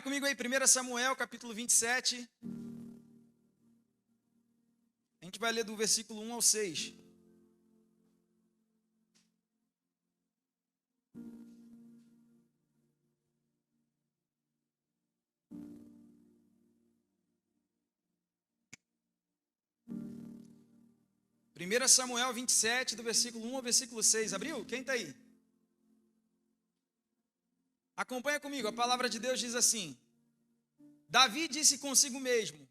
comigo aí, 1 Samuel, capítulo 27. A gente vai ler do versículo 1 ao 6. Primeiro Samuel 27, do versículo 1 ao versículo 6. Abriu? Quem está aí? Acompanha comigo, a palavra de Deus diz assim: Davi disse consigo mesmo: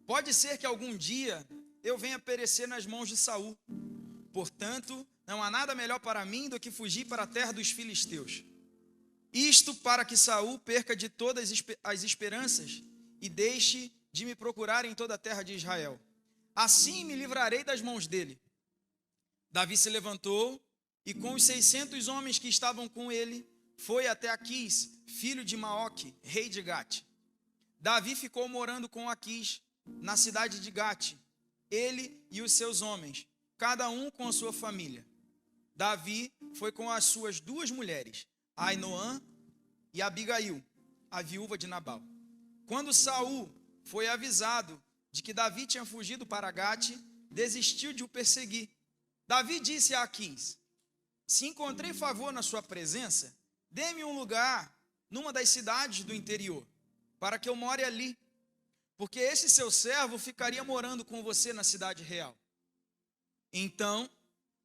pode ser que algum dia eu venha perecer nas mãos de Saul. Portanto, não há nada melhor para mim do que fugir para a terra dos filisteus. Isto para que Saul perca de todas as esperanças e deixe de me procurar em toda a terra de Israel. Assim me livrarei das mãos dele. Davi se levantou e com os 600 homens que estavam com ele, foi até Aquis, filho de Maoque, rei de Gate. Davi ficou morando com Aquis na cidade de Gate, ele e os seus homens, cada um com a sua família. Davi foi com as suas 2 mulheres, Ainoã e Abigail, a viúva de Nabal. Quando Saul foi avisado de que Davi tinha fugido para Gate, desistiu de o perseguir. Davi disse a Aquis: se encontrei favor na sua presença, dê-me um lugar numa das cidades do interior, para que eu more ali, porque esse seu servo ficaria morando com você na cidade real. Então,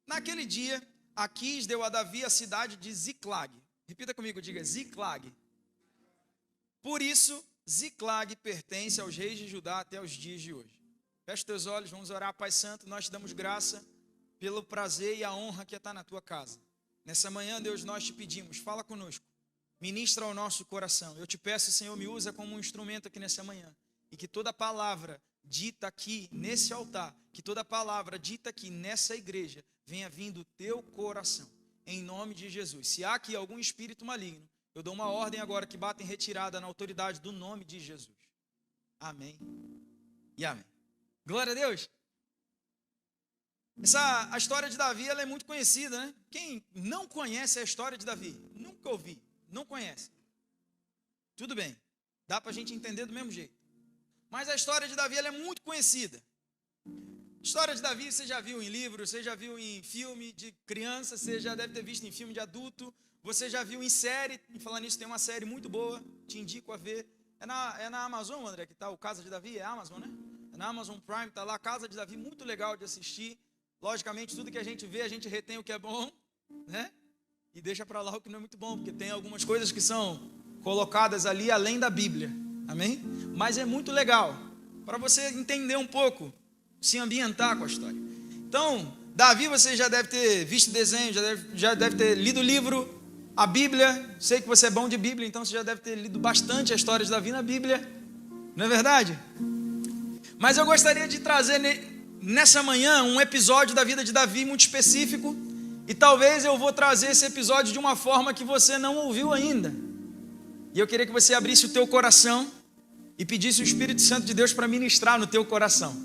naquele dia, Aquis deu a Davi a cidade de Ziclag. Repita comigo, diga Ziclag. Por isso, Ziclag pertence aos reis de Judá até os dias de hoje. Feche os teus olhos, vamos orar. Pai Santo, nós te damos graça pelo prazer e a honra que está na tua casa. Nessa manhã, Deus, nós te pedimos, fala conosco, ministra ao nosso coração. Eu te peço, Senhor, me usa como um instrumento aqui nessa manhã. E que toda palavra dita aqui nesse altar, que toda palavra dita aqui nessa igreja, venha vindo do teu coração. Em nome de Jesus. Se há aqui algum espírito maligno, eu dou uma ordem agora que bata em retirada na autoridade do nome de Jesus. Amém e amém. Glória a Deus. A história de Davi, ela é muito conhecida, né? Quem não conhece a história de Davi? Nunca ouvi, não conhece. Tudo bem, dá para a gente entender do mesmo jeito. Mas a história de Davi, ela é muito conhecida. A história de Davi, você já viu em livro, você já viu em filme de criança, você já deve ter visto em filme de adulto, você já viu em série, e falando nisso, tem uma série muito boa, te indico a ver. É na Amazon, André, que está o Casa de Davi, é Amazon, né? É na Amazon Prime, está lá, Casa de Davi, muito legal de assistir. Logicamente, tudo que a gente vê, a gente retém o que é bom, né? E deixa para lá o que não é muito bom, porque tem algumas coisas que são colocadas ali além da Bíblia, amém? Mas é muito legal, para você entender um pouco, se ambientar com a história. Então, Davi, você já deve ter visto desenho, já deve ter lido o livro, a Bíblia. Sei que você é bom de Bíblia, então você já deve ter lido bastante a história de Davi na Bíblia, não é verdade? Mas eu gostaria de trazer nessa manhã um episódio da vida de Davi muito específico, e talvez eu vou trazer esse episódio de uma forma que você não ouviu ainda. E eu queria que você abrisse o teu coração e pedisse o Espírito Santo de Deus para ministrar no teu coração.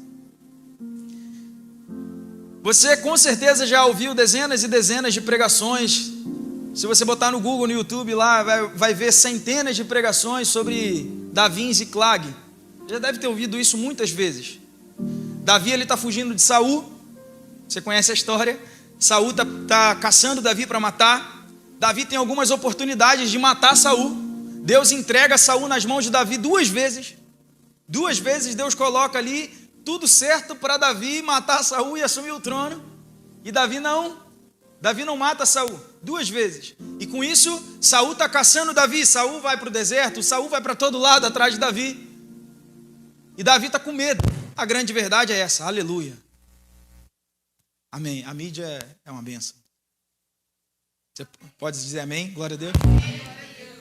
Você com certeza já ouviu dezenas e dezenas de pregações. Se você botar no Google, no YouTube lá, vai ver centenas de pregações sobre Davi em Ziclag. Já deve ter ouvido isso muitas vezes. Davi, ele está fugindo de Saul. Você conhece a história. Saul está caçando Davi para matar. Davi tem algumas oportunidades de matar Saul. Deus entrega Saul nas mãos de Davi 2 vezes. 2 vezes Deus coloca ali tudo certo para Davi matar Saul e assumir o trono. E Davi não mata Saul 2 vezes. E com isso, Saul está caçando Davi. Saul vai para o deserto, Saul vai para todo lado atrás de Davi. E Davi está com medo. A grande verdade é essa, aleluia. Amém. A mídia é uma bênção. Você pode dizer amém? Glória a Deus.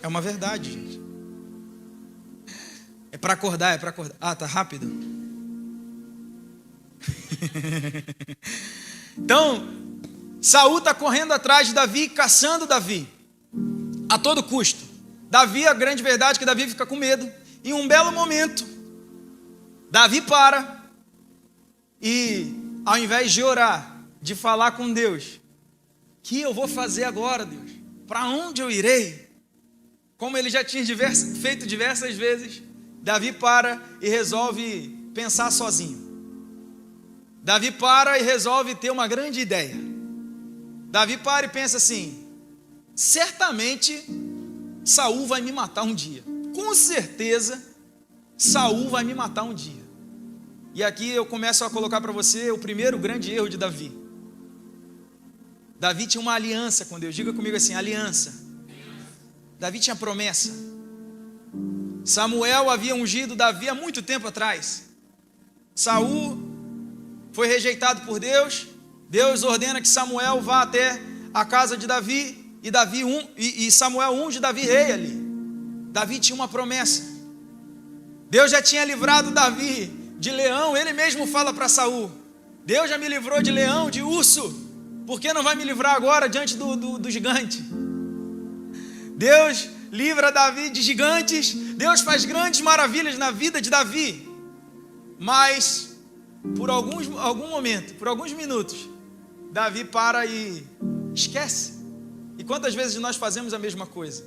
É uma verdade, gente. É para acordar, Ah, tá rápido. Então, Saul está correndo atrás de Davi, caçando Davi, a todo custo. Davi, a grande verdade é que Davi fica com medo. Em um belo momento, Davi para e, ao invés de orar, de falar com Deus, o que eu vou fazer agora, Deus? Para onde eu irei? como ele já tinha feito diversas vezes, Davi para e resolve pensar sozinho. Davi para e resolve ter uma grande ideia. Davi para e pensa assim: certamente Saul vai me matar um dia. Com certeza Saul vai me matar um dia. E aqui eu começo a colocar para você o primeiro grande erro de Davi. Davi tinha uma aliança com Deus. Diga comigo assim: aliança. Davi tinha promessa. Samuel havia ungido Davi há muito tempo atrás. Saul foi rejeitado por Deus. Deus ordena que Samuel vá até a casa de Davi e Samuel unge Davi rei ali. Davi tinha uma promessa. Deus já tinha livrado Davi de leão. Ele mesmo fala para Saul: Deus já me livrou de leão, de urso, por que não vai me livrar agora diante do gigante? Deus livra Davi de gigantes. Deus faz grandes maravilhas na vida de Davi. Mas por algum momento, por alguns minutos, Davi para e esquece. E quantas vezes nós fazemos a mesma coisa?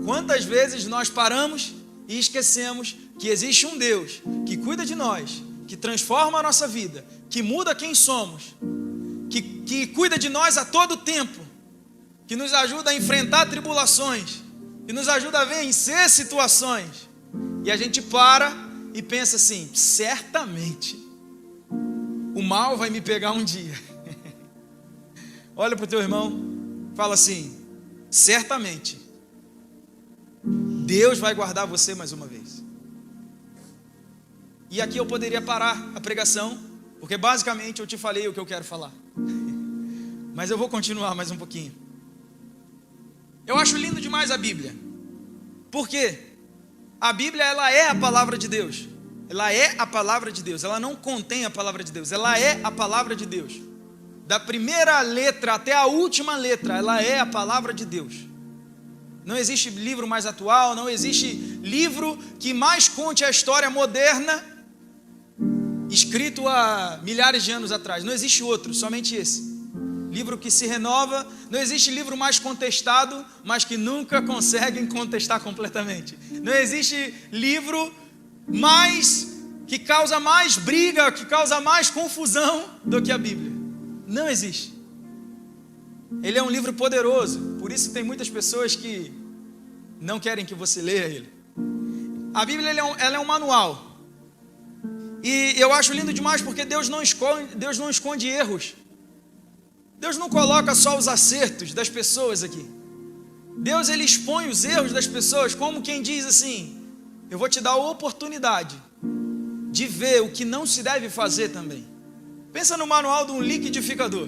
Quantas vezes nós paramos e esquecemos que existe um Deus que cuida de nós, que transforma a nossa vida, que muda quem somos, que cuida de nós a todo tempo, que nos ajuda a enfrentar tribulações, que nos ajuda a vencer situações. E a gente para e pensa assim: certamente o mal vai me pegar um dia. Olha para o teu irmão, fala assim: certamente Deus vai guardar você mais uma vez. E aqui eu poderia parar a pregação, porque basicamente eu te falei o que eu quero falar. Mas eu vou continuar mais um pouquinho. Eu acho lindo demais a Bíblia. Por quê? A Bíblia, ela é a palavra de Deus. Ela é a palavra de Deus. Ela não contém a palavra de Deus. Ela é a palavra de Deus. Da primeira letra até a última letra, ela é a palavra de Deus. Não existe livro mais atual, não existe livro que mais conte a história moderna, escrito há milhares de anos atrás. Não existe outro, somente esse. Livro que se renova. Não existe livro mais contestado, mas que nunca conseguem contestar completamente. Não existe livro que causa mais briga, que causa mais confusão do que a Bíblia. Não existe. Ele é um livro poderoso, por isso tem muitas pessoas que não querem que você leia ele. A Bíblia ela é um manual. E eu acho lindo demais porque Deus não esconde erros. Deus não coloca só os acertos das pessoas aqui. Deus, ele expõe os erros das pessoas, como quem diz assim: eu vou te dar a oportunidade de ver o que não se deve fazer também. Pensa no manual de um liquidificador.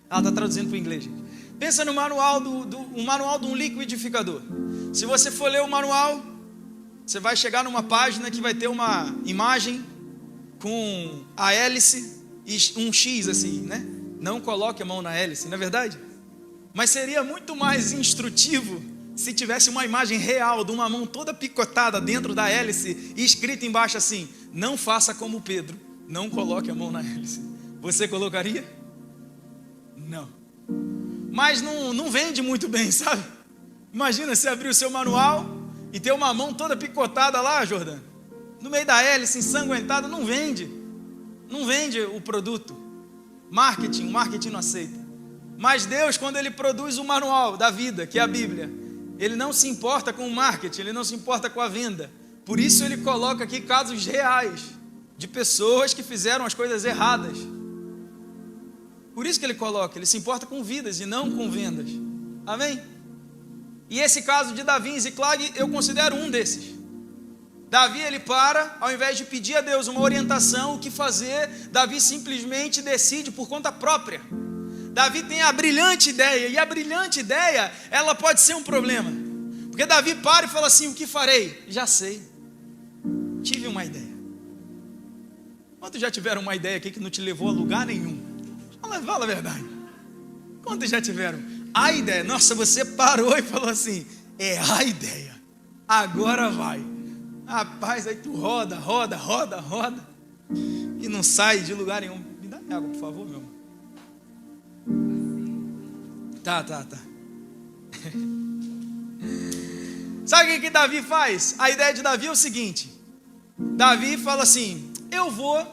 Ela está traduzindo para o inglês, gente. Pensa no manual manual de um liquidificador. Se você for ler o manual, você vai chegar numa página que vai ter uma imagem com a hélice e um X assim, né? Não coloque a mão na hélice, não é verdade? Mas seria muito mais instrutivo se tivesse uma imagem real de uma mão toda picotada dentro da hélice e escrito embaixo assim: não faça como Pedro, não coloque a mão na hélice. Você colocaria? Não. Mas não vende muito bem, sabe? Imagina você abrir o seu manual e ter uma mão toda picotada lá, Jordano, no meio da hélice, ensanguentada. Não vende. Não vende o produto. O marketing não aceita. Mas Deus, quando ele produz o manual da vida, que é a Bíblia, ele não se importa com o marketing, ele não se importa com a venda. Por isso ele coloca aqui casos reais de pessoas que fizeram as coisas erradas. Por isso que ele se importa com vidas e não com vendas. Amém? E esse caso de Davi e Ziclag, eu considero um desses. Davi, ele para, ao invés de pedir a Deus uma orientação, o que fazer, Davi simplesmente decide por conta própria. Davi tem a brilhante ideia, e a brilhante ideia, ela pode ser um problema. Porque Davi para e fala assim: o que farei? Já sei. Tive uma ideia. Quantos já tiveram uma ideia aqui que não te levou a lugar nenhum? Fala a verdade. Quantos já tiveram a ideia? Nossa, você parou e falou assim: é a ideia. Agora vai. Rapaz, aí tu roda e não sai de lugar nenhum. Me dá água, por favor, meu irmão. Tá. Sabe o que Davi faz? A ideia de Davi é o seguinte: Davi fala assim: eu vou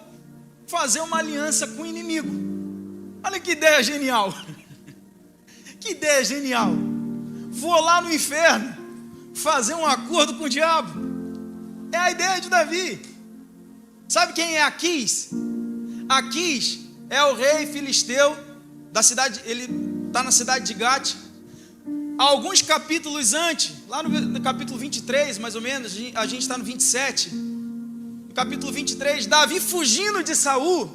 fazer uma aliança com o inimigo. Olha que ideia genial. Que ideia genial. Vou lá no inferno fazer um acordo com o diabo. É a ideia de Davi. Sabe quem é Aquis? Aquis é o rei filisteu da cidade, ele está na cidade de Gate. Alguns capítulos antes, lá no capítulo 23, mais ou menos, a gente está no 27. No capítulo 23, Davi fugindo de Saul,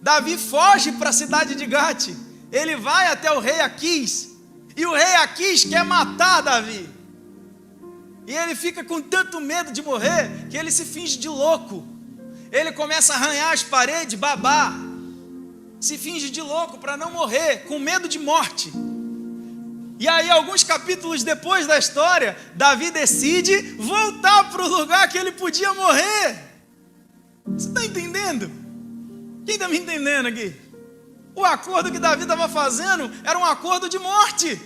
Davi foge para a cidade de Gate. Ele vai até o rei Aquis, e o rei Aquis quer matar Davi. E ele fica com tanto medo de morrer, que ele se finge de louco. Ele começa a arranhar as paredes, babar. Se finge de louco para não morrer, com medo de morte. E aí, alguns capítulos depois da história, Davi decide voltar para o lugar que ele podia morrer. Você está entendendo? Quem está me entendendo aqui? O acordo que Davi estava fazendo era um acordo de morte.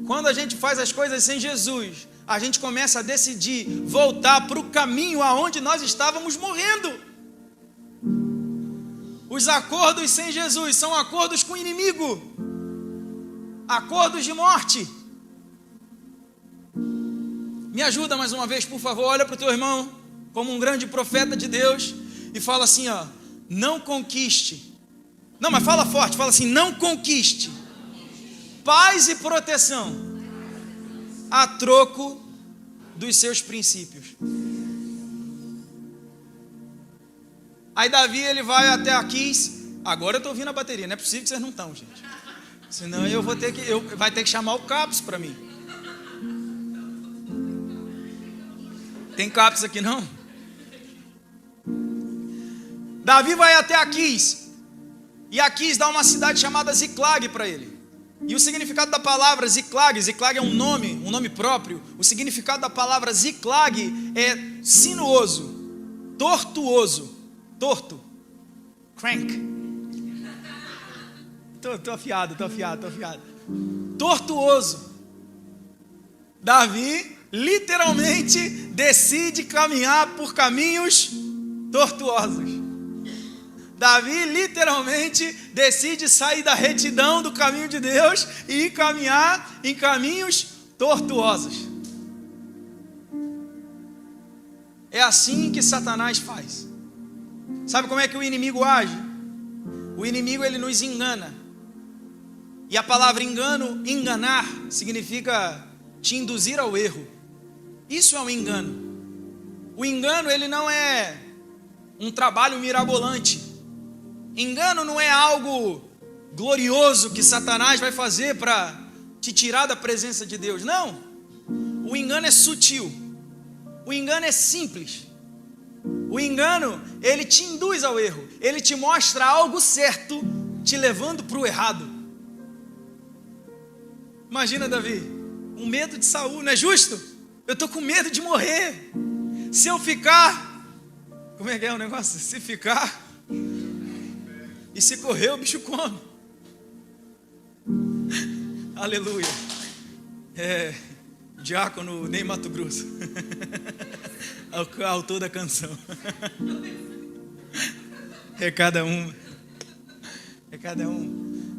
Quando a gente faz as coisas sem Jesus, a gente começa a decidir voltar para o caminho aonde nós estávamos morrendo. Os acordos sem Jesus são acordos com o inimigo. Acordos de morte. Me ajuda mais uma vez, por favor. Olha para o teu irmão como um grande profeta de Deus e fala assim, ó: não conquiste. Não, mas fala forte, fala assim: não conquiste paz e proteção a troco dos seus princípios. Aí Davi, ele vai até Aquis. Agora eu estou ouvindo a bateria, não é possível que vocês não estão, gente. Senão vai ter que chamar o CAPS para mim. Tem CAPS aqui não? Davi vai até Aquis. E Aquis dá uma cidade chamada Ziclag para ele. E o significado da palavra Ziclag é um nome próprio. O significado da palavra Ziclag é sinuoso, tortuoso, torto, crank. Tô afiado. Tortuoso. Davi literalmente decide caminhar por caminhos tortuosos. Davi literalmente decide sair da retidão do caminho de Deus e caminhar em caminhos tortuosos. É assim que Satanás faz. Sabe como é que o inimigo age? O inimigo, ele nos engana. E a palavra engano, enganar, significa te induzir ao erro. Isso é um engano. O engano, ele não é um trabalho mirabolante. Engano não é algo glorioso que Satanás vai fazer para te tirar da presença de Deus. Não. O engano é sutil. O engano é simples. O engano, ele te induz ao erro. Ele te mostra algo certo, te levando para o errado. Imagina, Davi, um medo de Saul, não é justo? Eu estou com medo de morrer. Se eu ficar, como é que é o negócio? Se ficar, e se correr, o bicho come. Aleluia. Diácono Ney Mato Grosso, autor da canção. É cada um.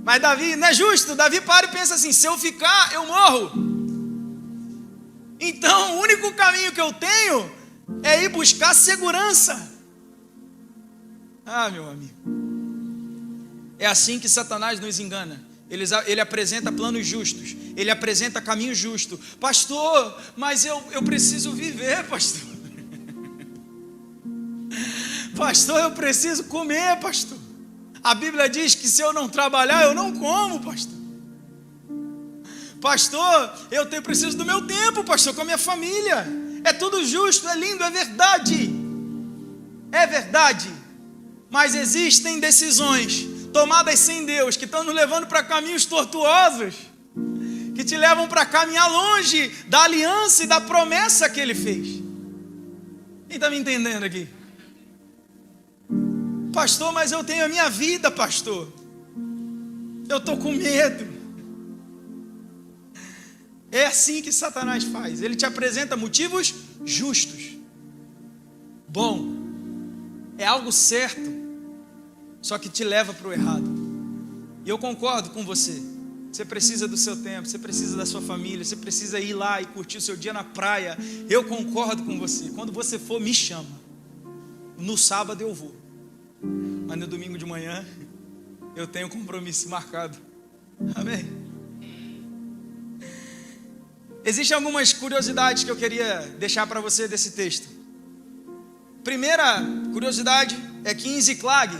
Mas Davi, não é justo? Davi para e pensa assim: se eu ficar, eu morro. Então o único caminho que eu tenho é ir buscar segurança. Ah, meu amigo, é assim que Satanás nos engana. Ele apresenta planos justos, ele apresenta caminho justo. Pastor, mas eu preciso viver, pastor. Pastor, eu preciso comer, pastor. A Bíblia diz que se eu não trabalhar, eu não como, pastor. Pastor, eu preciso do meu tempo, pastor, com a minha família. É tudo justo, é lindo, é verdade. É verdade. Mas existem decisões tomadas sem Deus, que estão nos levando para caminhos tortuosos, que te levam para caminhar longe da aliança e da promessa que Ele fez. Quem está me entendendo aqui? Pastor, mas eu tenho a minha vida, pastor. Eu estou com medo. É assim que Satanás faz. Ele te apresenta motivos justos. Bom, é algo certo, só que te leva para o errado. E eu concordo com você. Você precisa do seu tempo, você precisa da sua família, você precisa ir lá e curtir o seu dia na praia. Eu concordo com você. Quando você for, me chama. No sábado eu vou, mas no domingo de manhã eu tenho um compromisso marcado. Amém? Existem algumas curiosidades que eu queria deixar para você desse texto. Primeira curiosidade é que em Ziclag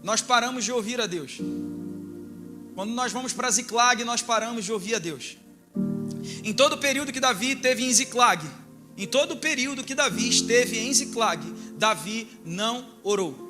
nós paramos de ouvir a Deus. Quando nós vamos para Ziclag, nós paramos de ouvir a Deus. Em todo o período que Davi teve em Ziclag, Davi não orou.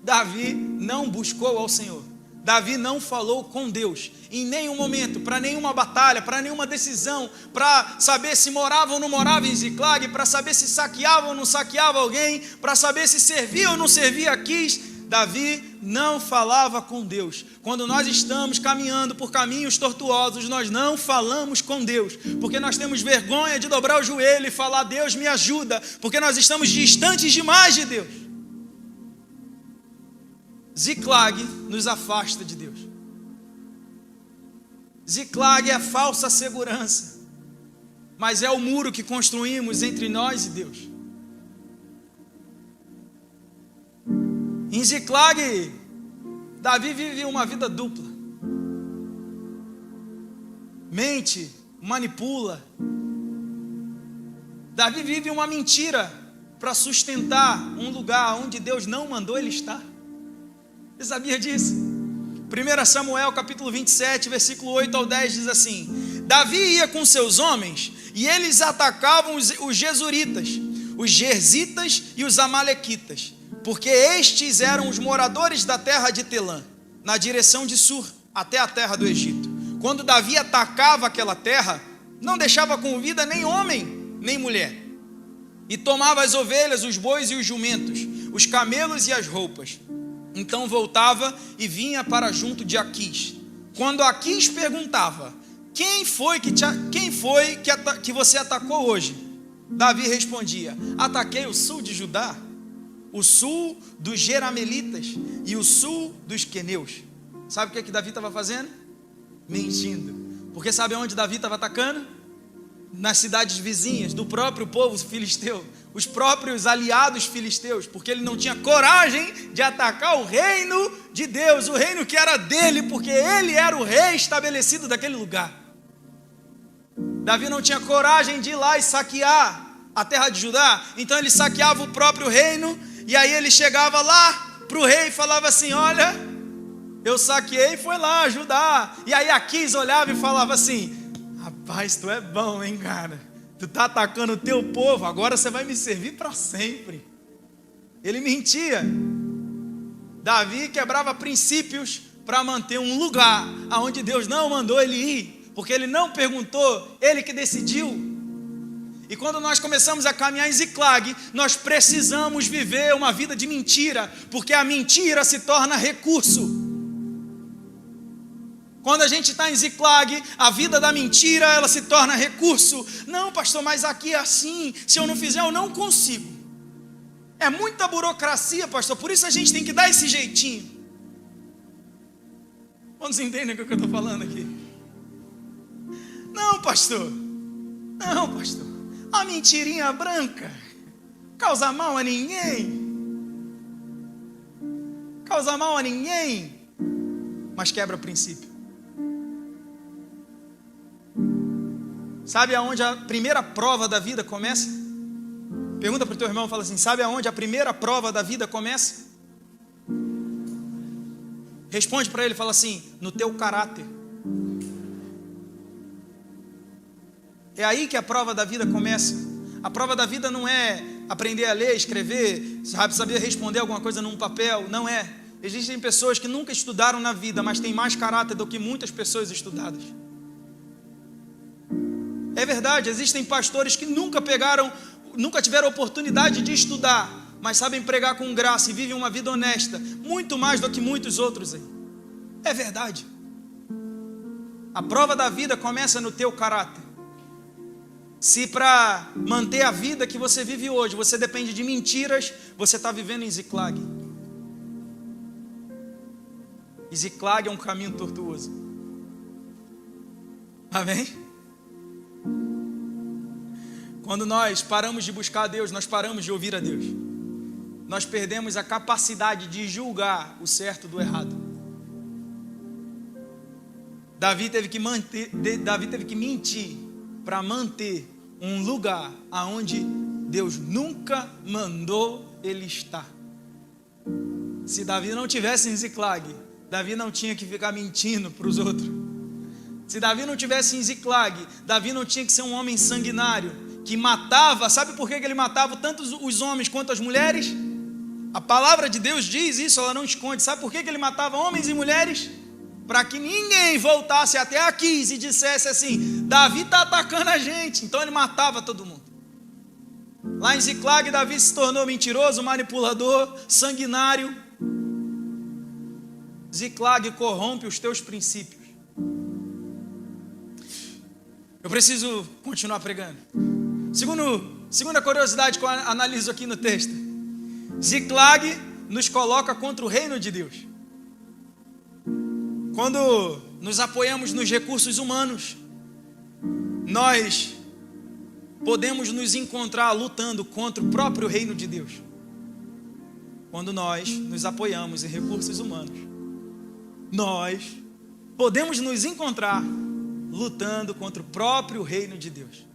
Davi não buscou ao Senhor. Davi não falou com Deus em nenhum momento, para nenhuma batalha, para nenhuma decisão, para saber se morava ou não morava em Ziclag, para saber se saqueava ou não saqueava alguém, para saber se servia ou não servia Aquis. Davi não falava com Deus. Quando nós estamos caminhando por caminhos tortuosos, nós não falamos com Deus, porque nós temos vergonha de dobrar o joelho e falar: Deus me ajuda, porque nós estamos distantes demais de Deus. Ziclag nos afasta de Deus. Ziclag é a falsa segurança, mas é o muro que construímos entre nós e Deus. Em Ziclag, Davi vive uma vida dupla. Mente, manipula. Davi vive uma mentira para sustentar um lugar onde Deus não mandou ele estar. Você sabia disso? 1 Samuel capítulo 27, versículo 8 ao 10 diz assim: Davi ia com seus homens e eles atacavam os Gesuritas, os Gerzitas e os Amalequitas, porque estes eram os moradores da terra de Telã, na direção de Sur, até a terra do Egito. Quando Davi atacava aquela terra, não deixava com vida nem homem, nem mulher, e tomava as ovelhas, os bois e os jumentos, os camelos e as roupas. Então voltava e vinha para junto de Aquis. Quando Aquis perguntava: quem foi que você atacou hoje? Davi respondia: ataquei o sul de Judá, o sul dos Jeramelitas e o sul dos Queneus. Sabe o que Davi estava fazendo? Mentindo. Porque sabe onde Davi estava atacando? Nas cidades vizinhas, do próprio povo filisteu, os próprios aliados filisteus, porque ele não tinha coragem de atacar o reino de Deus, o reino que era dele, porque ele era o rei estabelecido daquele lugar. Davi não tinha coragem de ir lá e saquear a terra de Judá, então ele saqueava o próprio reino, e aí ele chegava lá para o rei e falava assim: olha, eu saqueei e foi lá ajudar. E aí Aquis olhava e falava assim: rapaz, tu é bom, hein, cara? Tu está atacando o teu povo, agora você vai me servir para sempre. Ele mentia. Davi quebrava princípios para manter um lugar aonde Deus não mandou ele ir, porque ele não perguntou, ele que decidiu. E quando nós começamos a caminhar em Ziclag, nós precisamos viver uma vida de mentira, porque a mentira se torna recurso. Quando a gente está em Ziclag, a vida da mentira, ela se torna recurso. Não, pastor, mas aqui é assim, se eu não fizer, eu não consigo. É muita burocracia, pastor, por isso a gente tem que dar esse jeitinho. Quantos entendem o que eu estou falando aqui? Não, pastor, a mentirinha branca causa mal a ninguém, mas quebra princípio. Sabe aonde a primeira prova da vida começa? Pergunta para o teu irmão, fala assim: sabe aonde a primeira prova da vida começa? Responde para ele, fala assim: no teu caráter. É aí que a prova da vida começa. A prova da vida não é aprender a ler, escrever, saber responder alguma coisa num papel, não é. Existem pessoas que nunca estudaram na vida, mas têm mais caráter do que muitas pessoas estudadas. É verdade, existem pastores que nunca tiveram oportunidade de estudar, mas sabem pregar com graça e vivem uma vida honesta, muito mais do que muitos outros aí. É verdade. A prova da vida começa no teu caráter. Se para manter a vida que você vive hoje, você depende de mentiras, você está vivendo em Ziclag. E Ziclag é um caminho tortuoso. Amém? Quando nós paramos de buscar a Deus, nós paramos de ouvir a Deus. Nós perdemos a capacidade de julgar o certo do errado. Davi teve que mentir para manter um lugar aonde Deus nunca mandou ele estar. Se Davi não tivesse em Ziclag, Davi não tinha que ficar mentindo para os outros. Se Davi não tivesse em Ziclag, Davi não tinha que ser um homem sanguinário, que matava. Sabe por que ele matava tanto os homens quanto as mulheres? A palavra de Deus diz isso, ela não esconde. Sabe por que ele matava homens e mulheres? Para que ninguém voltasse até Aquis e dissesse assim: Davi está atacando a gente. Então ele matava todo mundo. Lá em Ziclag, Davi se tornou mentiroso, manipulador, sanguinário. Ziclag corrompe os teus princípios. Eu preciso continuar pregando. Segunda curiosidade que eu analiso aqui no texto: Ziclag nos coloca contra o reino de Deus. Quando nos apoiamos nos recursos humanos, nós podemos nos encontrar lutando contra o próprio reino de Deus. Quando nós nos apoiamos em recursos humanos, nós podemos nos encontrar lutando contra o próprio reino de Deus.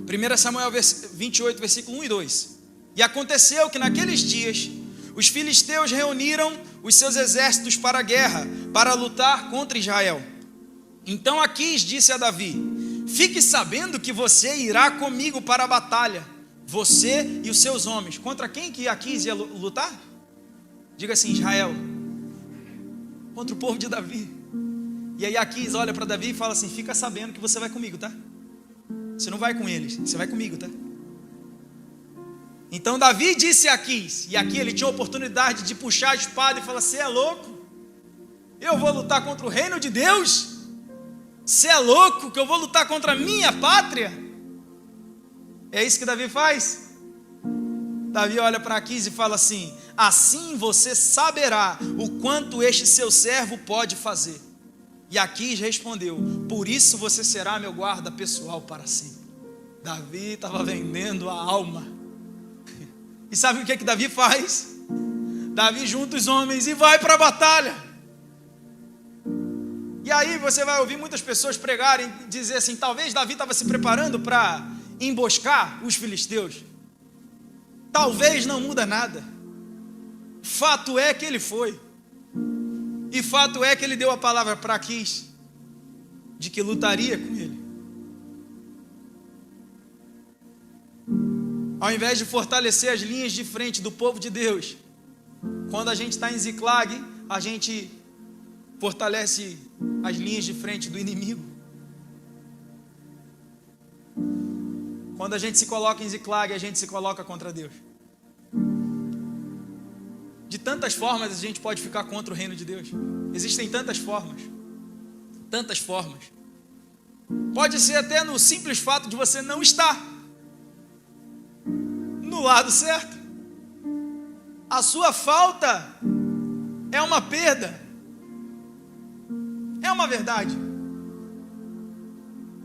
1 Samuel 28, versículo 1 e 2. E aconteceu que naqueles dias os filisteus reuniram os seus exércitos para a guerra, para lutar contra Israel. Então Aquis disse a Davi: fique sabendo que você irá comigo para a batalha, você e os seus homens. Contra quem que Aquis ia lutar? Diga assim: Israel. Contra o povo de Davi. E aí Aquis olha para Davi e fala assim: fica sabendo que você vai comigo, tá? Você não vai com eles, você vai comigo, tá? Então Davi disse a Aquis, e aqui ele tinha a oportunidade de puxar a espada e falar: você é louco? Eu vou lutar contra o reino de Deus? Você é louco que eu vou lutar contra a minha pátria? É isso que Davi faz? Davi olha para Aquis e fala assim: assim você saberá o quanto este seu servo pode fazer. E Aquis respondeu: por isso você será meu guarda pessoal para sempre. Davi estava vendendo a alma. E sabe o que Davi faz? Davi junta os homens e vai para a batalha. E aí você vai ouvir muitas pessoas pregarem, dizer assim: talvez Davi estava se preparando para emboscar os filisteus. Talvez não muda nada. Fato é que ele foi. E fato é que ele deu a palavra para Aquis, de que lutaria com ele. Ao invés de fortalecer as linhas de frente do povo de Deus, quando a gente está em Ziclag, a gente fortalece as linhas de frente do inimigo. Quando a gente se coloca em Ziclag, a gente se coloca contra Deus. De tantas formas a gente pode ficar contra o reino de Deus. Existem tantas formas. Tantas formas. Pode ser até no simples fato de você não estar no lado certo. A sua falta é uma perda. É uma verdade.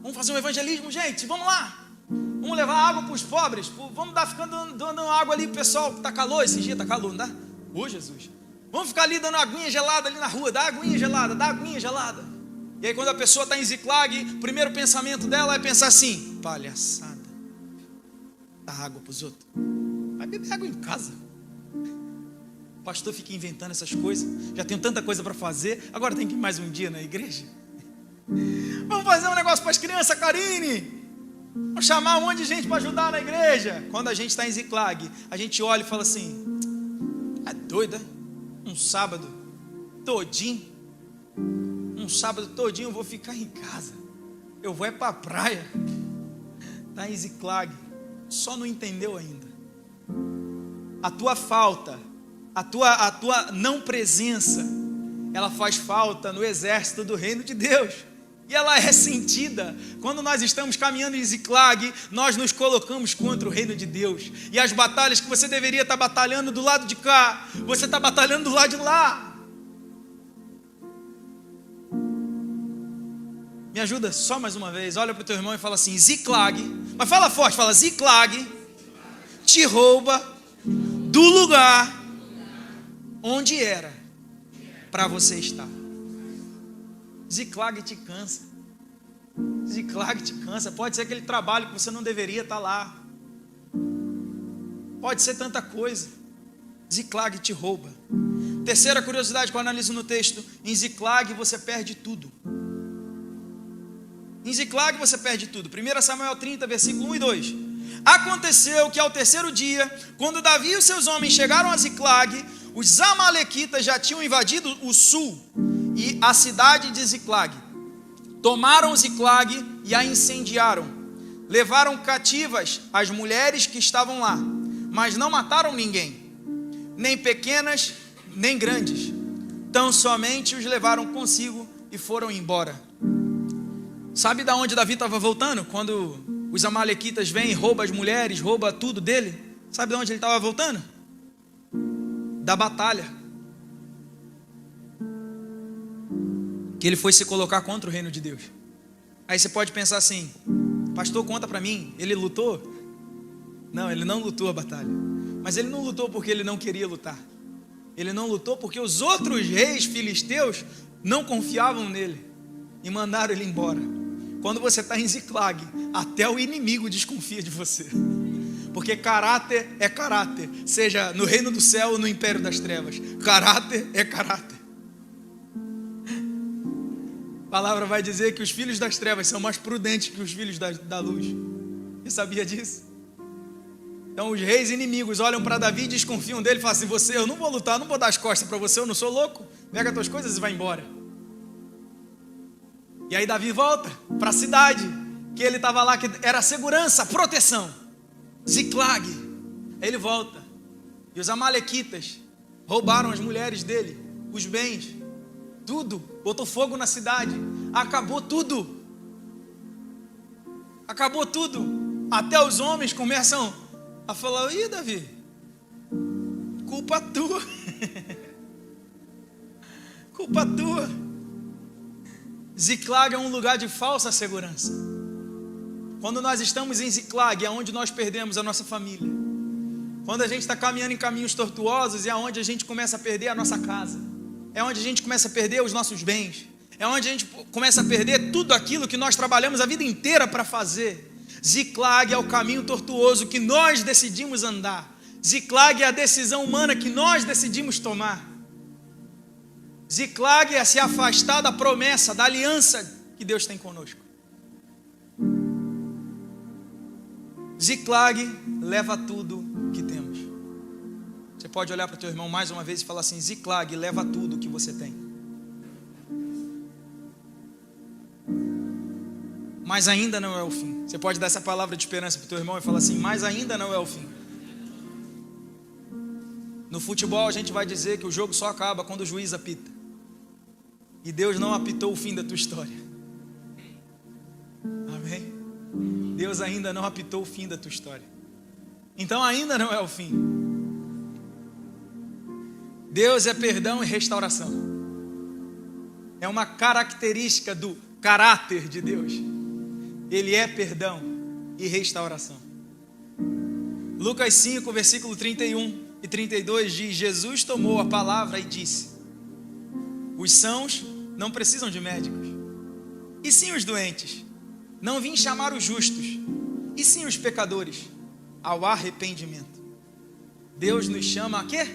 Vamos fazer um evangelismo, gente, vamos lá. Vamos levar água para os pobres. Vamos ficando dando água ali pro pessoal. Está calor esse dia, está calor, não dá? Ô Jesus, vamos ficar ali dando aguinha gelada ali na rua. Dá aguinha gelada, dá aguinha gelada. E aí quando a pessoa está em Ziclag, o primeiro pensamento dela é pensar assim: palhaçada, dá água para os outros. Vai beber água em casa. O pastor fica inventando essas coisas. Já tenho tanta coisa para fazer, agora tem que ir mais um dia na igreja. Vamos fazer um negócio para as crianças, Karine. Vamos chamar um monte de gente para ajudar na igreja. Quando a gente está em Ziclag, a gente olha e fala assim: é doida? Um sábado todinho eu vou ficar em casa. Eu vou para a praia. Está em Ziclag, só não entendeu ainda. A tua falta, a tua não presença, ela faz falta no exército do reino de Deus. E ela é sentida. Quando nós estamos caminhando em Ziclag, nós nos colocamos contra o reino de Deus. E as batalhas que você deveria estar batalhando do lado de cá, você está batalhando do lado de lá. Me ajuda só mais uma vez. Olha para o teu irmão e fala assim: Ziclag. Mas fala forte, fala: Ziclag te rouba do lugar onde era para você estar. Ziclag te cansa. Ziclag te cansa. Pode ser aquele trabalho que você não deveria estar lá. Pode ser tanta coisa. Ziclag te rouba. Terceira curiosidade que eu analiso no texto: em Ziclag você perde tudo. Em Ziclag você perde tudo. 1 Samuel 30, versículo 1 e 2. Aconteceu que ao terceiro dia, quando Davi e os seus homens chegaram a Ziclag, os amalequitas já tinham invadido o sul e a cidade de Ziclag. Tomaram Ziclag e a incendiaram. Levaram cativas as mulheres que estavam lá, mas não mataram ninguém, nem pequenas, nem grandes. Tão somente os levaram consigo e foram embora. Sabe de onde Davi estava voltando? Quando os amalequitas vêm e roubam as mulheres, roubam tudo dele. Sabe de onde ele estava voltando? Da batalha. Que ele foi se colocar contra o reino de Deus. Aí você pode pensar assim: pastor, conta para mim, ele lutou? Não, ele não lutou a batalha. Mas ele não lutou porque ele não queria lutar. Ele não lutou porque os outros reis filisteus não confiavam nele e mandaram ele embora. Quando você está em Ziclag, até o inimigo desconfia de você. Porque caráter é caráter, seja no reino do céu ou no império das trevas. Caráter é caráter. A palavra vai dizer que os filhos das trevas são mais prudentes que os filhos da luz. Você sabia disso? Então os reis inimigos olham para Davi e desconfiam dele e falam assim: eu não vou lutar, não vou dar as costas para você, eu não sou louco. Pega as tuas coisas e vai embora. E aí Davi volta para a cidade que ele estava lá, que era segurança, proteção. Ziclag. Aí ele volta. E os amalequitas roubaram as mulheres dele, os bens, tudo. Botou fogo na cidade. Acabou tudo. Acabou tudo. Até os homens começam a falar: ih, Davi, culpa tua. Culpa tua. Ziclag é um lugar de falsa segurança. Quando nós estamos em Ziclag, é onde nós perdemos a nossa família. Quando a gente está caminhando em caminhos tortuosos, é onde a gente começa a perder a nossa casa. É onde a gente começa a perder os nossos bens. É onde a gente começa a perder tudo aquilo que nós trabalhamos a vida inteira para fazer. Ziclag é o caminho tortuoso que nós decidimos andar. Ziclag é a decisão humana que nós decidimos tomar. Ziclag é se afastar da promessa, da aliança que Deus tem conosco. Ziclag leva tudo que temos. Você pode olhar para o teu irmão mais uma vez e falar assim: Ziclag leva tudo que você tem. Mas ainda não é o fim. Você pode dar essa palavra de esperança para o teu irmão e falar assim: mas ainda não é o fim. No futebol a gente vai dizer que o jogo só acaba quando o juiz apita. E Deus não apitou o fim da tua história. Amém? Deus ainda não apitou o fim da tua história. Então ainda não é o fim. Deus é perdão e restauração. É uma característica do caráter de Deus. Ele é perdão e restauração. Lucas 5, versículo 31 e 32 diz: Jesus tomou a palavra e disse: os sãos não precisam de médicos, e sim os doentes. Não vim chamar os justos, e sim os pecadores, ao arrependimento. Deus nos chama a quê?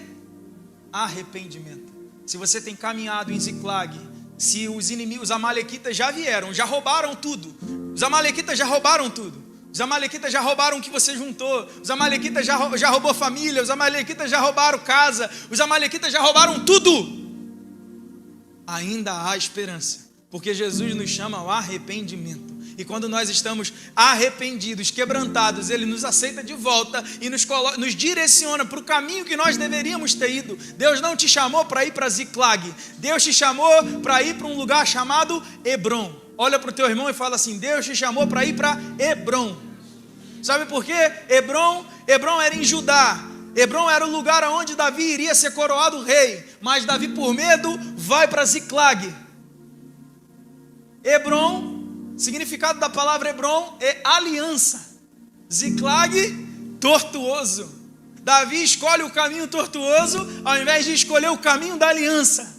Arrependimento. Se você tem caminhado em Ziclag, se os inimigos, os amalequitas já vieram, já roubaram tudo. Os amalequitas já roubaram tudo. Os amalequitas já roubaram o que você juntou. Os amalequitas já roubou família. Os amalequitas já roubaram casa. Os amalequitas já roubaram tudo. Ainda há esperança, porque Jesus nos chama ao arrependimento. E quando nós estamos arrependidos, quebrantados, Ele nos aceita de volta e nos direciona para o caminho que nós deveríamos ter ido. Deus não te chamou para ir para Ziclag. Deus te chamou para ir para um lugar chamado Hebron. Olha para o teu irmão e fala assim: Deus te chamou para ir para Hebrom. Sabe por quê? Hebrom era em Judá. Hebrom era o lugar onde Davi iria ser coroado rei. Mas Davi, por medo, vai para Ziclag. Hebrom, significado da palavra Hebrom é aliança. Ziclag, tortuoso. Davi escolhe o caminho tortuoso ao invés de escolher o caminho da aliança.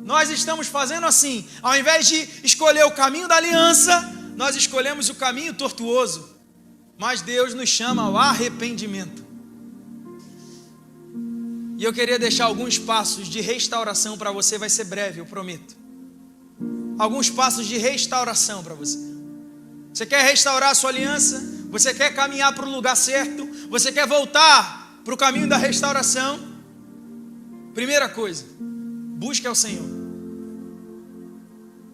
Nós estamos fazendo assim: ao invés de escolher o caminho da aliança, nós escolhemos o caminho tortuoso. Mas Deus nos chama ao arrependimento. E eu queria deixar alguns passos de restauração para você, vai ser breve, eu prometo. Alguns passos de restauração para você. Você quer restaurar a sua aliança? Você quer caminhar para o lugar certo? Você quer voltar para o caminho da restauração? Primeira coisa, busque ao Senhor.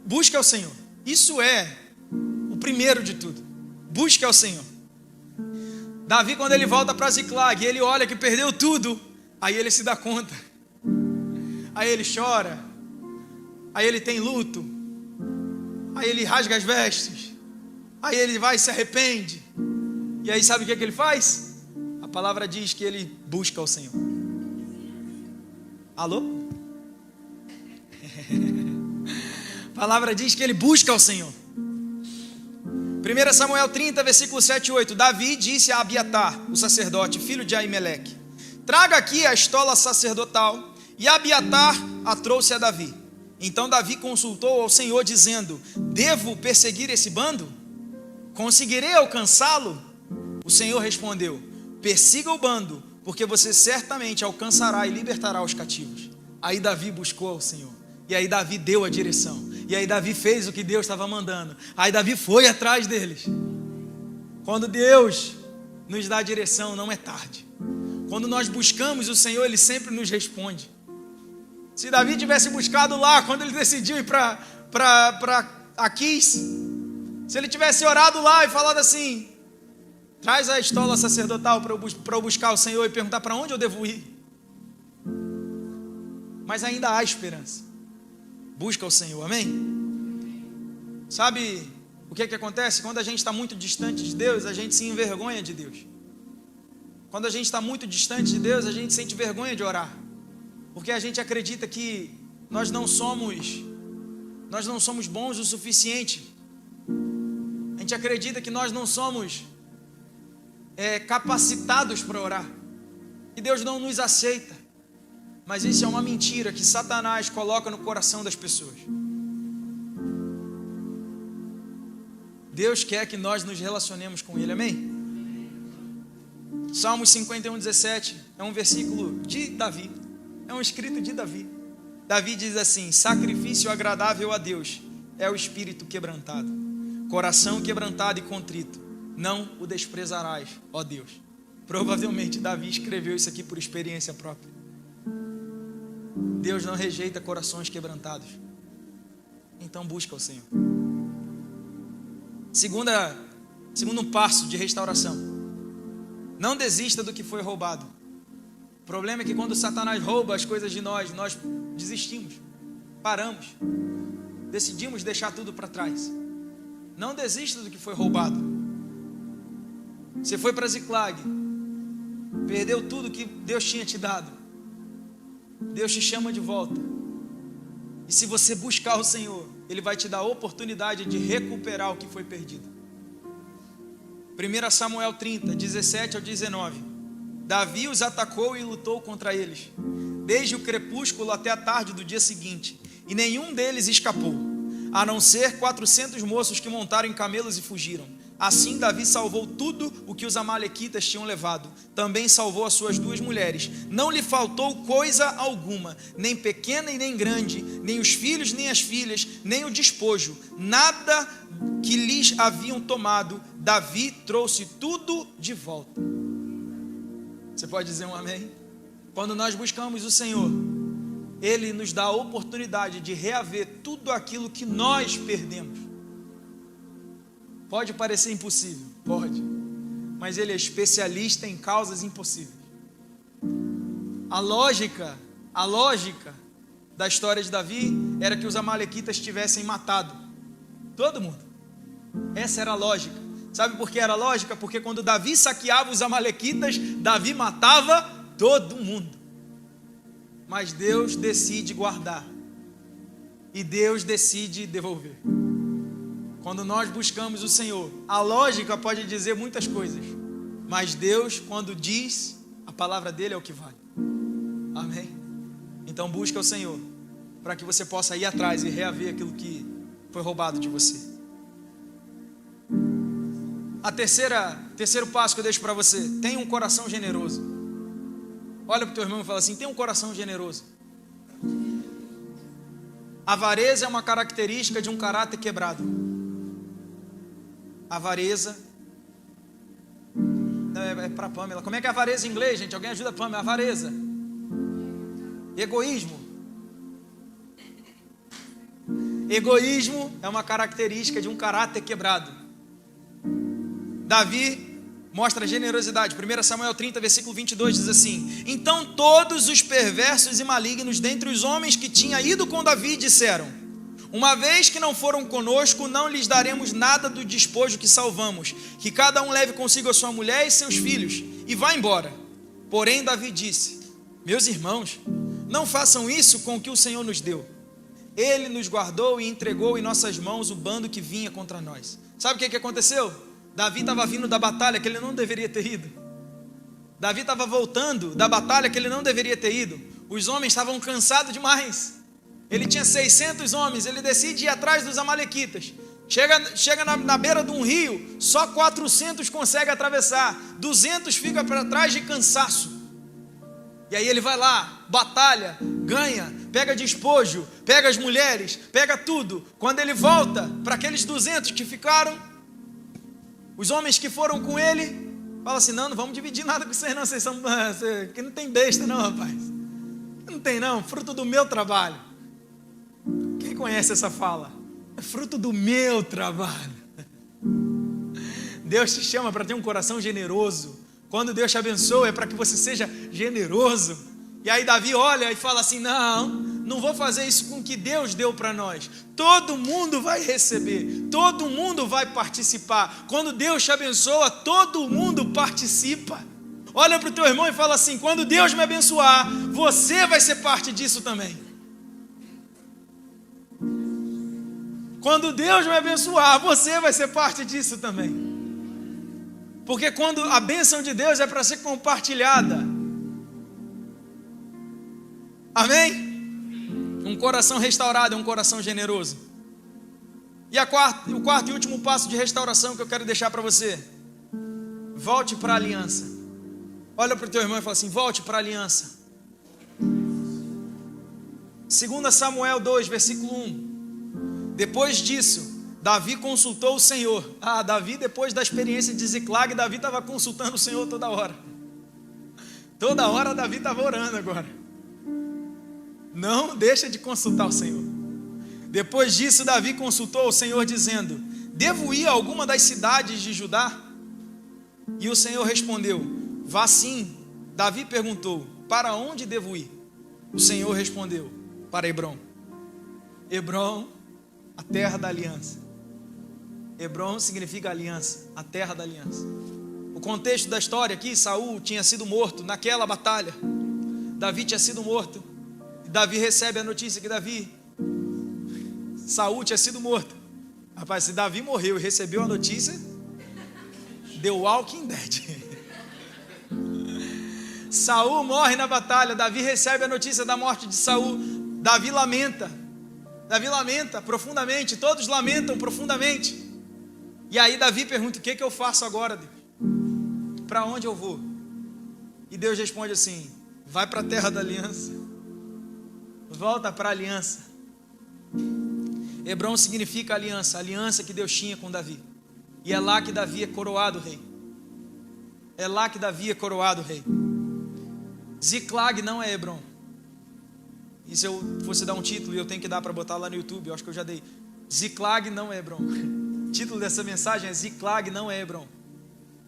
Busque ao Senhor. Isso é o primeiro de tudo. Busque ao Senhor. Davi, quando ele volta para Ziclag, ele olha que perdeu tudo. Aí ele se dá conta. Aí ele chora. Aí ele tem luto. Aí ele rasga as vestes. Aí ele vai e se arrepende. E aí sabe o que ele faz? A palavra diz que ele busca ao Senhor. Alô? A palavra diz que ele busca ao Senhor. 1 Samuel 30, versículo 7 e 8. Davi disse a Abiatar, o sacerdote, filho de Aimeleque: traga aqui a estola sacerdotal. E Abiatar a trouxe a Davi. Então Davi consultou ao Senhor, dizendo: devo perseguir esse bando? Conseguirei alcançá-lo? O Senhor respondeu: persiga o bando, porque você certamente alcançará e libertará os cativos. Aí Davi buscou ao Senhor. E aí Davi deu a direção. E aí Davi fez o que Deus estava mandando. Aí Davi foi atrás deles. Quando Deus nos dá a direção, não é tarde. Quando nós buscamos o Senhor, Ele sempre nos responde. Se Davi tivesse buscado lá, quando ele decidiu ir para Aquis, se ele tivesse orado lá e falado assim: traz a estola sacerdotal para eu buscar o Senhor e perguntar para onde eu devo ir. Mas ainda há esperança. Busca o Senhor, amém? Sabe o que acontece? Quando a gente está muito distante de Deus, a gente se envergonha de Deus. Quando a gente está muito distante de Deus, a gente sente vergonha de orar. Porque a gente acredita que nós não somos bons o suficiente. A gente acredita que nós não somos capacitados para orar. E Deus não nos aceita. Mas isso é uma mentira que Satanás coloca no coração das pessoas. Deus quer que nós nos relacionemos com Ele, amém? Salmos 51, 17 é um versículo de Davi, é um escrito de Davi. Davi diz assim: sacrifício agradável a Deus é o espírito quebrantado, coração quebrantado e contrito, não o desprezarás, ó Deus. Provavelmente Davi escreveu isso aqui por experiência própria. Deus não rejeita corações quebrantados. Então busca o Senhor. Segundo passo de restauração: não desista do que foi roubado. O problema é que quando Satanás rouba as coisas de nós desistimos, paramos, decidimos deixar tudo para trás. Não desista do que foi roubado. Você foi para Ziclag, perdeu tudo que Deus tinha te dado. Deus te chama de volta. E se você buscar o Senhor, Ele vai te dar a oportunidade de recuperar o que foi perdido. 1 Samuel 30, 17 ao 19. Davi os atacou e lutou contra eles, desde o crepúsculo até a tarde do dia seguinte, e nenhum deles escapou, a não ser 400 moços que montaram em camelos e fugiram. Assim Davi salvou tudo o que os amalequitas tinham levado. Também salvou as suas 2 mulheres. Não lhe faltou coisa alguma, nem pequena e nem grande, nem os filhos nem as filhas, nem o despojo. Nada que lhes haviam tomado, Davi trouxe tudo de volta. Você pode dizer um amém? Quando nós buscamos o Senhor, Ele nos dá a oportunidade de reaver tudo aquilo que nós perdemos. Pode parecer impossível, pode, mas Ele é especialista em causas impossíveis. A lógica da história de Davi era que os amalequitas tivessem matado todo mundo. Essa era a lógica. Sabe por que era a lógica? Porque quando Davi saqueava os amalequitas, Davi matava todo mundo. Mas Deus decide guardar. E Deus decide devolver. Quando nós buscamos o Senhor, a lógica pode dizer muitas coisas, mas Deus, quando diz, a palavra dele é o que vale. Amém? Então busca o Senhor, para que você possa ir atrás e reaver aquilo que foi roubado de você. Terceiro passo que eu deixo para você: tenha um coração generoso. Olha para o teu irmão e fala assim: tenha um coração generoso. Avareza é uma característica de um caráter quebrado. Avareza é para Pamela. Como é que é avareza em inglês, gente? Alguém ajuda a Pamela? Avareza. Egoísmo. Egoísmo é uma característica de um caráter quebrado. Davi mostra generosidade. 1 Samuel 30, versículo 22 diz assim: então todos os perversos e malignos dentre os homens que tinham ido com Davi disseram: uma vez que não foram conosco, não lhes daremos nada do despojo que salvamos, que cada um leve consigo a sua mulher e seus filhos, e vá embora. Porém Davi disse: meus irmãos, não façam isso com o que o Senhor nos deu. Ele nos guardou e entregou em nossas mãos o bando que vinha contra nós. Sabe o que aconteceu? Davi estava vindo da batalha que ele não deveria ter ido. Davi estava voltando da batalha que ele não deveria ter ido. Os homens estavam cansados demais. Ele tinha 600 homens, ele decide ir atrás dos amalequitas. Chega na beira de um rio, só 400 consegue atravessar. 200 fica para trás de cansaço. E aí ele vai lá, batalha, ganha, pega despojo, pega as mulheres, pega tudo. Quando ele volta para aqueles 200 que ficaram, os homens que foram com ele falam assim: não vamos dividir nada com vocês não, vocês são, que não tem besta não, rapaz. Não tem não, fruto do meu trabalho. Quem conhece essa fala? É fruto do meu trabalho. Deus te chama para ter um coração generoso. Quando Deus te abençoa é para que você seja generoso. E aí Davi olha e fala assim: não vou fazer isso com o que Deus deu para nós. Todo mundo vai receber, todo mundo vai participar. Quando Deus te abençoa, todo mundo participa. Olha para o teu irmão e fala assim: quando Deus me abençoar, você vai ser parte disso também. Quando Deus me abençoar, você vai ser parte disso também. Porque quando a bênção de Deus é para ser compartilhada. Amém? Um coração restaurado é um coração generoso. E o quarto e último passo de restauração que eu quero deixar para você: volte para a aliança. Olha para o teu irmão e fala assim: volte para a aliança. 2 Samuel 2, versículo 1. Depois disso, Davi consultou o Senhor. Davi, depois da experiência de Ziclag, Davi estava consultando o Senhor toda hora. Toda hora Davi estava orando agora. Não deixa de consultar o Senhor. Depois disso, Davi consultou o Senhor dizendo: devo ir a alguma das cidades de Judá? E o Senhor respondeu: vá sim. Davi perguntou: para onde devo ir? O Senhor respondeu: para Hebrom. Hebrom, a terra da aliança. Hebrom significa aliança, a terra da aliança. O contexto da história aqui: Saul tinha sido morto naquela batalha. Davi tinha sido morto. Davi recebe a notícia que Saul tinha sido morto. Rapaz, se Davi morreu e recebeu a notícia, deu Walking Dead. Saul morre na batalha. Davi recebe a notícia da morte de Saul. Davi lamenta profundamente. Todos lamentam profundamente. E aí Davi pergunta: o que eu faço agora, Deus? Para onde eu vou? E Deus responde assim: vai para a terra da aliança. Volta para a aliança. Hebrom significa aliança, a aliança que Deus tinha com Davi. E é lá que Davi é coroado rei. É lá que Davi é coroado rei. Ziclag não é Hebrom. E se eu fosse dar um título, e eu tenho que dar para botar lá no YouTube, eu acho que eu já dei. Ziclag não é Hebrom. O título dessa mensagem é: Ziclag não é Hebrom.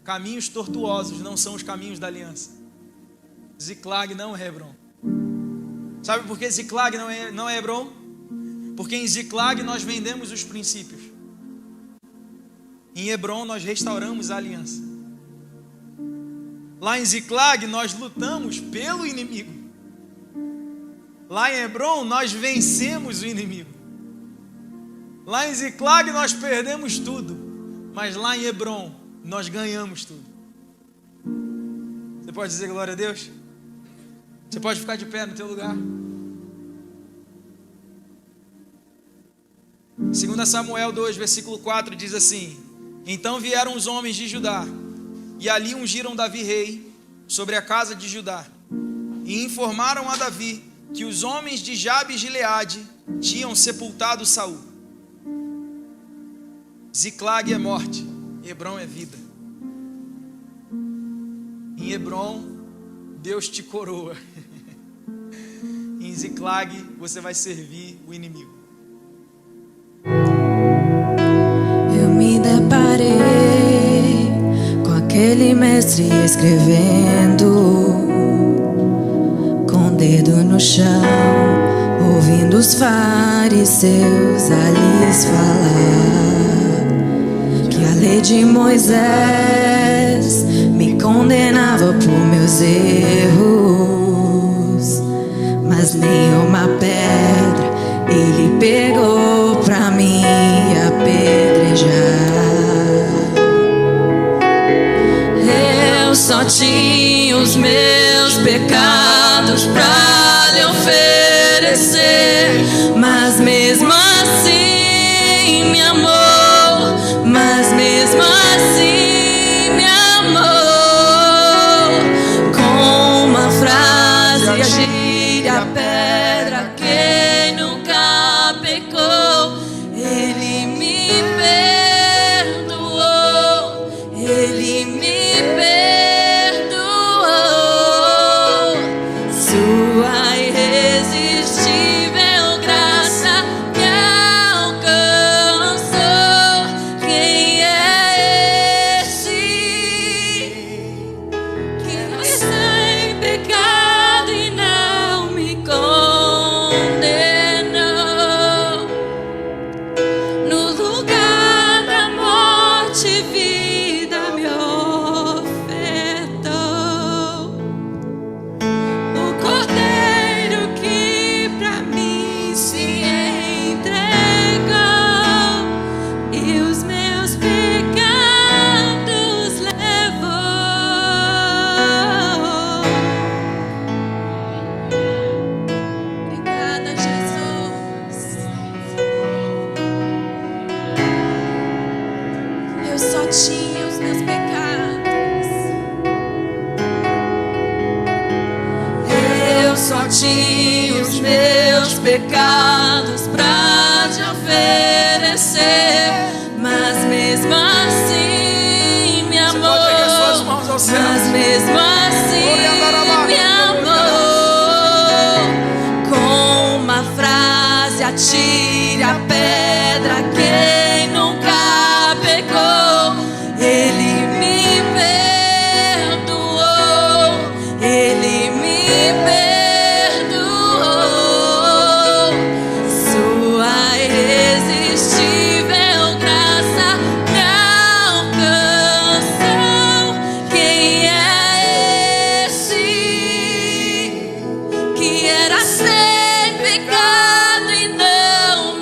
Caminhos tortuosos não são os caminhos da aliança. Ziclag não é Hebrom. Sabe por que Ziclag não é Hebron? Porque em Ziclag nós vendemos os princípios. Em Hebron nós restauramos a aliança. Lá em Ziclag nós lutamos pelo inimigo. Lá em Hebron nós vencemos o inimigo. Lá em Ziclag nós perdemos tudo, mas lá em Hebron nós ganhamos tudo. Você pode dizer glória a Deus? Você pode ficar de pé no teu lugar. 2 Samuel 2, versículo 4 diz assim: Então vieram os homens de Judá, e ali ungiram Davi rei sobre a casa de Judá, e informaram a Davi que os homens de Jabes de Gileade tinham sepultado Saul. Ziclag é morte, Hebron é vida. Em Hebron, Deus te coroa. Em Ziclag, você vai servir o inimigo. Eu me deparei com aquele mestre escrevendo, com o dedo no chão, ouvindo os fariseus a lhes falar que a lei de Moisés me condenava por meus erros, mas nenhuma pedra ele pegou pra mim apedrejar. Eu só tinha os meus pecados pra lhe oferecer, mas mesmo assim me amou. Mas mesmo assim me amou. Com uma frase agir a pedra, quem nunca pecou, ele me perdoou. Ele me perdoou. Sua irresistível graça me alcançou. Quem é esse que não está em pecado e não me condenou? No lugar da morte, vida me ofertou. O cordeiro que pra mim se entregou e os meus pecados levou. Obrigada, Jesus. Eu só tinha os meus pecados. Eu só tinha os meus pecados pra te oferecer, mas mesmo assim me Você pode pegar suas amou. mãos ao céu. Mas mesmo assim me amou. Com uma frase atire a pedra, quem nunca pecou, ele me perdoou. Ele me perdoou. Sua irresistível graça me alcançou. Quem é esse que era sem pecado e não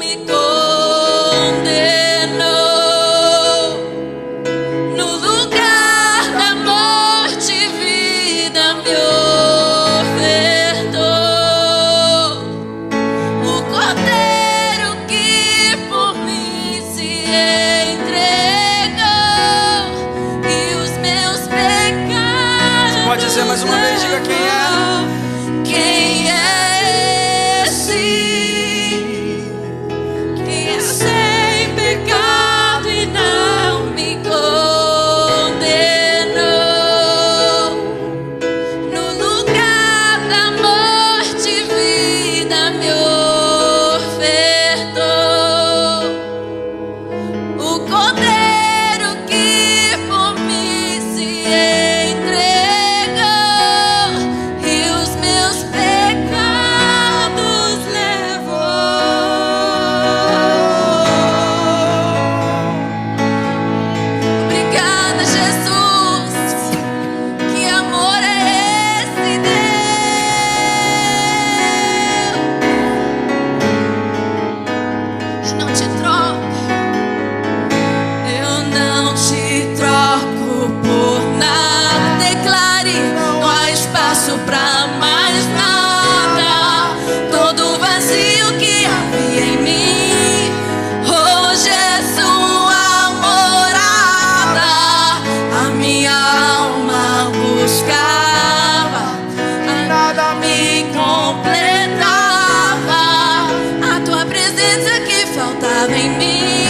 em mim,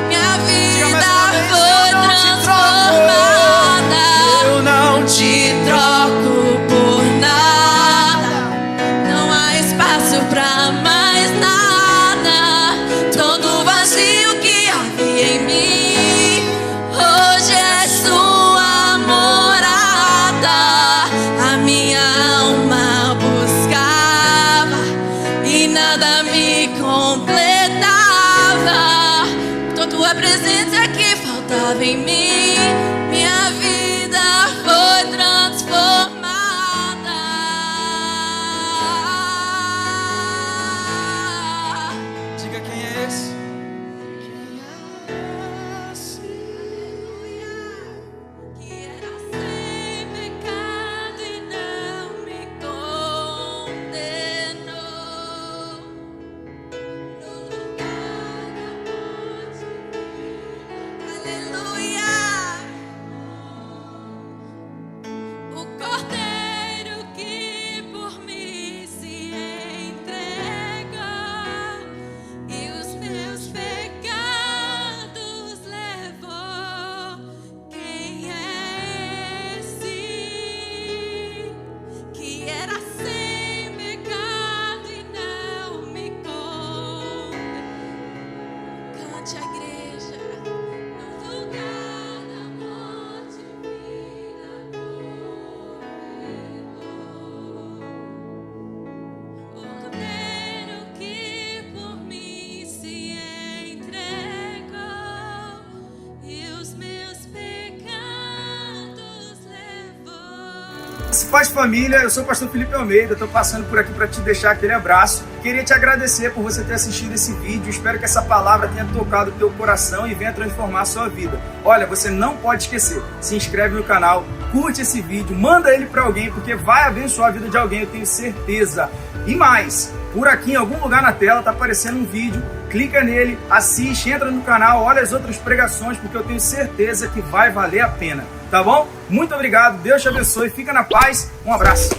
minha Diga mais vida uma vez, foi transformada. eu não Te troco por nada, não há espaço pra mais nada. Todo vazio que havia em mim, hoje é sua morada. A minha alma buscava e nada me completava. Com tua presença que faltava em mim, minha vida foi transformada. Diga quem é esse. Que era sem pecado e não me condenou. No lugar da morte, aleluia. O cordeiro que por mim se entregou e os meus pecados levou. Quem é esse que era sem pecado e não me condenou? Cante a igreja. No lugar da morte, vida correu. O cordeiro que por mim se entregou e os meus pecados levou. Paz família, eu sou o pastor Felipe Almeida, estou passando por aqui para te deixar aquele abraço. Queria te agradecer por você ter assistido esse vídeo, espero que essa palavra tenha tocado o teu coração e venha transformar a sua vida. Olha, você não pode esquecer, se inscreve no canal, curte esse vídeo, manda ele para alguém, porque vai abençoar a vida de alguém, eu tenho certeza. E mais, por aqui em algum lugar na tela está aparecendo um vídeo, clica nele, assiste, entra no canal, olha as outras pregações, porque eu tenho certeza que vai valer a pena, tá bom? Muito obrigado, Deus te abençoe, fica na paz, um abraço.